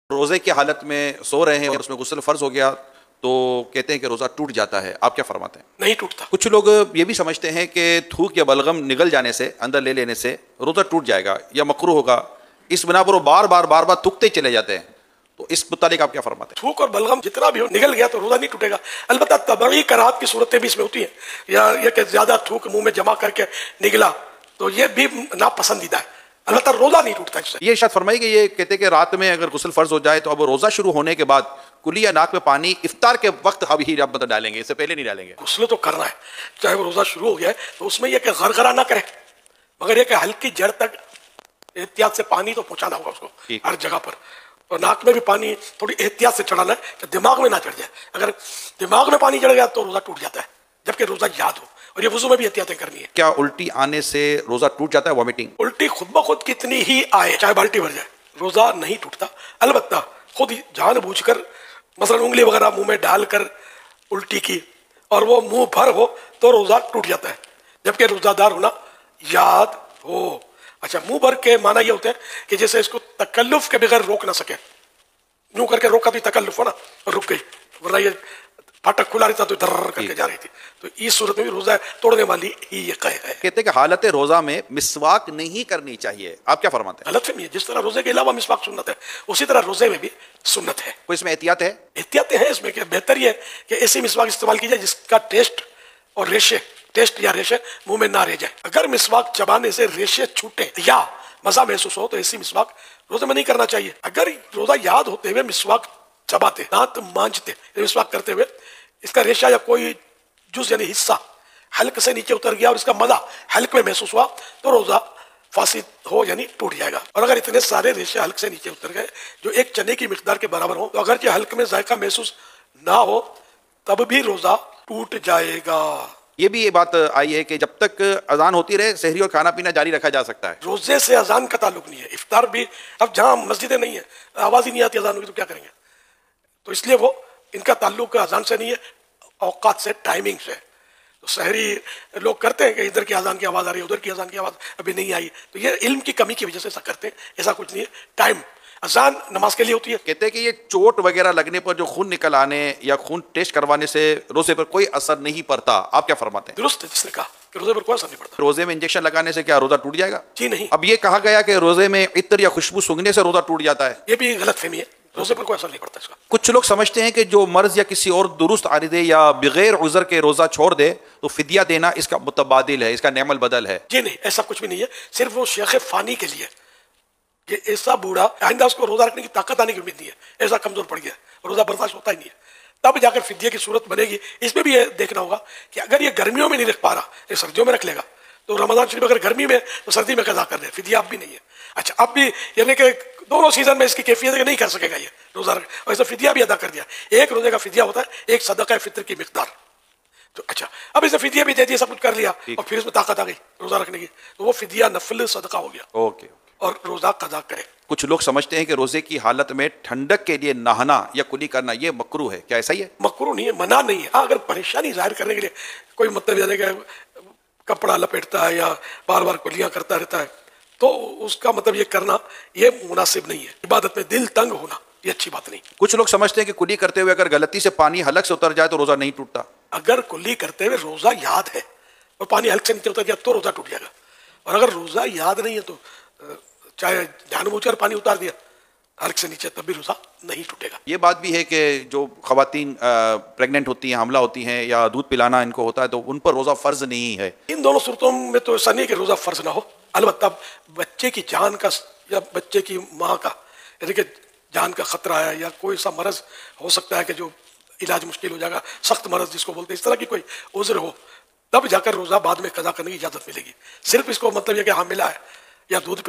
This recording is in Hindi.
रोज़े की हालत में सो रहे हैं और उसमें गुस्ल फ़र्ज हो गया तो कहते हैं कि रोज़ा टूट जाता है। आप क्या फरमाते हैं? नहीं टूटता। कुछ लोग ये भी समझते हैं कि थूक या बलगम निगल जाने से, अंदर ले लेने से रोज़ा टूट जाएगा या मकरूह होगा। इस बिना पर वो बार बार थूकते ही चले जाते हैं। तो इस मुतालिक आप क्या फरमाते हैं? थूक और बलगम जितना भी हो निगल गया तो रोजा नहीं टूटेगा। अलबत्ता तबई कराहत की सूरतें भी इसमें होती हैं, या ये कि ज्यादा थूक मुंह में जमा करके निगला तो ये भी नापसंदीदा है। अलबत्ता रोजा नहीं टूटता इससे। ये शायद फरमाई कि ये कहते हैं कि रात में अगर गुस्ल फ़र्ज हो जाए तो अब रोज़ा शुरू होने के बाद कुली या नाक में पानी इफ्तार के वक्त अब ही आप मतलब डालेंगे, इससे पहले नहीं डालेंगे? गुस्ल तो करना है, चाहे वो रोजा शुरू हो गया है तो उसमें यह कि गरगरा ना करे, मगर यह कि हल्की जड़ तक एहतियात से पानी तो पहुंचाना होगा उसको हर जगह पर। और नाक में भी पानी थोड़ी एहतियात से चढ़ाना है कि दिमाग में ना चढ़ जाए। अगर दिमाग में पानी चढ़ गया तो रोजा टूट जाता है, जबकि रोजा याद हो। और ये वुज़ू में भी एहतियातें करनी है। क्या उल्टी आने से रोज़ा टूट जाता है? वॉमिटिंग उल्टी खुद ब खुद कितनी ही आए, चाहे बाल्टी भर जाए, रोजा नहीं टूटता। अलबत्ता खुद जानबूझकर मसलन उंगली वगैरह मुंह में डालकर उल्टी की और वो मुंह भर हो तो रोजा टूट जाता है, जबकि रोजादार होना याद हो। अच्छा, मुंह भर के माना ये होता है कि जैसे इसको तकल्लुफ के बगैर रोक ना सके, यूं करके रोका तो तकल्लुफ हो ना, रुक गई, वरना ये फाटक खुला रहता तो दर्र करके जा रही थी। तो इस सूरत में भी रोजा तोड़ने वाली ही ये कह है। कहते हैं कि हालत रोज़ा में मिसवाक नहीं करनी चाहिए। आप क्या फरमाते हैं? गलत फहमी है। जिस तरह रोजे के अलावा मिसवाक सुन्नत है, उसी तरह रोजे में भी सुन्नत है। कोई इसमें एहतियात है? एहतियातें हैं इसमें कि बेहतर ये है कि ऐसी मिसवाक इस्तेमाल की जाए जिसका टेस्ट और रेशे मुंह में ना रह जाए। अगर मिसवाक चबाने से रेशे छूटे या मजा महसूस हो तो ऐसी मिसवाक रोजे में नहीं करना चाहिए। अगर रोजा याद होते हुए मिसवाक चबाते, दांत मांजते, मिसवाक करते हुए इसका रेशा या कोई जुज यानी हिस्सा हल्क से नीचे उतर गया और इसका मजा हल्क में महसूस हुआ तो रोजा फासिद हो यानी टूट जाएगा। और अगर इतने सारे रेशे हल्क से नीचे उतर गए जो एक चने की मिकदार के बराबर हो तो अगर हल्क में जायका महसूस ना हो तब भी रोजा टूट जाएगा। ये भी ये बात आई है कि जब तक अजान होती रहे सहरी और खाना पीना जारी रखा जा सकता है। रोजे से अजान का ताल्लुक नहीं है। इफ्तार भी अब जहाँ मस्जिदें नहीं है, आवाज ही नहीं आती अजान होगी तो क्या करेंगे? तो इसलिए वो इनका ताल्लुक अजान से नहीं है, औकात से, टाइमिंग से। तो शहरी लोग करते हैं कि इधर की अजान की आवाज आ रही है, उधर की अजान की आवाज अभी नहीं आई, तो ये इल्म की कमी की वजह से ऐसा करते हैं। ऐसा कुछ नहीं है। टाइम अजान नमाज के लिए होती है। कहते हैं कि ये चोट वगैरह लगने पर जो खून निकल आने या खून टेस्ट करवाने से रोजे पर कोई असर नहीं पड़ता। आप क्या फरमाते हैं? दुरुस्त है जिसने कहा कि रोजे पर कोई असर नहीं पड़ता। रोजे में इंजेक्शन लगाने से क्या रोजा टूट जाएगा? जी नहीं। अब ये कहा गया कि रोजे में इत्र या खुशबू सूंघने से रोजा टूट जाता है। ये भी गलत फहमी है। रोजे पर कोई असर नहीं पड़ता इसका। कुछ लोग समझते हैं कि जो मर्ज या किसी और दुरुस्त आरिदे या बगैर उज़र के रोजा छोड़ दे तो फिदिया देना इसका मुतबादिल है, इसका नेमल बदल है। जी नहीं, ऐसा कुछ भी नहीं है। सिर्फ वो शेख फानी के लिए कि ऐसा बूढ़ा आइंदा उसको रोजा रखने की ताकत आने की उम्मीद नहीं है, ऐसा कमजोर पड़ गया, रोजा बर्दाश्त होता ही नहीं है, तब जाकर फिदिया की सूरत बनेगी। इसमें भी ये देखना होगा कि अगर ये गर्मियों में नहीं रख पा रहा, ये सर्दियों में रख लेगा तो रमजान शरीफ अगर गर्मी में तो सर्दी में कज़ा कर दे, फिदिया अब भी नहीं है। अच्छा, अब भी यानी कि दोनों सीजन में इसकी कैफियत है कि नहीं कर सकेगा ये रोजा रख, और ऐसा फिदिया भी अदा कर दिया। एक रोजे का फिदिया होता है एक सदका फित्र की मिकदार। तो अच्छा, अब इसे फिदिया भी दे दिया, सब कुछ कर लिया और फिर इसमें ताकत आ गई रोजा रखने की, तो वो फिदिया नफल सदका हो गया। ओके। और रोजा कज़ा करे। कुछ लोग समझते हैं कि रोजे की हालत में ठंडक के लिए नहाना या कुली करना ये मकरूह है। क्या ऐसा ही है? मकरूह नहीं है, मना नहीं है। हाँ, अगर परेशानी जाहिर करने के लिए कोई मतलब यानी कि कपड़ा लपेटता है या बार बार कुलियां करता रहता है तो उसका मतलब ये करना ये मुनासिब नहीं है। इबादत में दिल तंग होना ये अच्छी बात नहीं। कुछ लोग समझते हैं कि कुली करते हुए अगर गलती से पानी हलक से उतर जाए तो रोजा नहीं टूटता। अगर कुली करते हुए रोजा याद है और पानी हल्क से नीचे उतर गया तो रोजा टूट जाएगा। और अगर रोजा याद नहीं है तो चाहे जानबूझकर पानी उतार दिया हल्क से नीचे तब भी रोजा नहीं टूटेगा। ये बात भी है कि जो खवातीन प्रेग्नेंट होती हैं, हमला होती हैं या दूध पिलाना इनको होता है तो उन पर रोजा फर्ज नहीं है। इन दोनों सूरतों में तो ऐसा नहीं कि रोजा फर्ज ना हो। अलबत्ता बच्चे की जान का या बच्चे की माँ का यानी कि जान का खतरा है या कोई सा मरज हो सकता है कि जो इलाज मुश्किल हो जाएगा, सख्त मरज जिसको बोलते हैं, इस तरह की कोई उज़्र हो तब जाकर रोजा बाद में कज़ा करने की इजाजत मिलेगी। सिर्फ इसको मतलब यह कि हाँ मिला है या दूध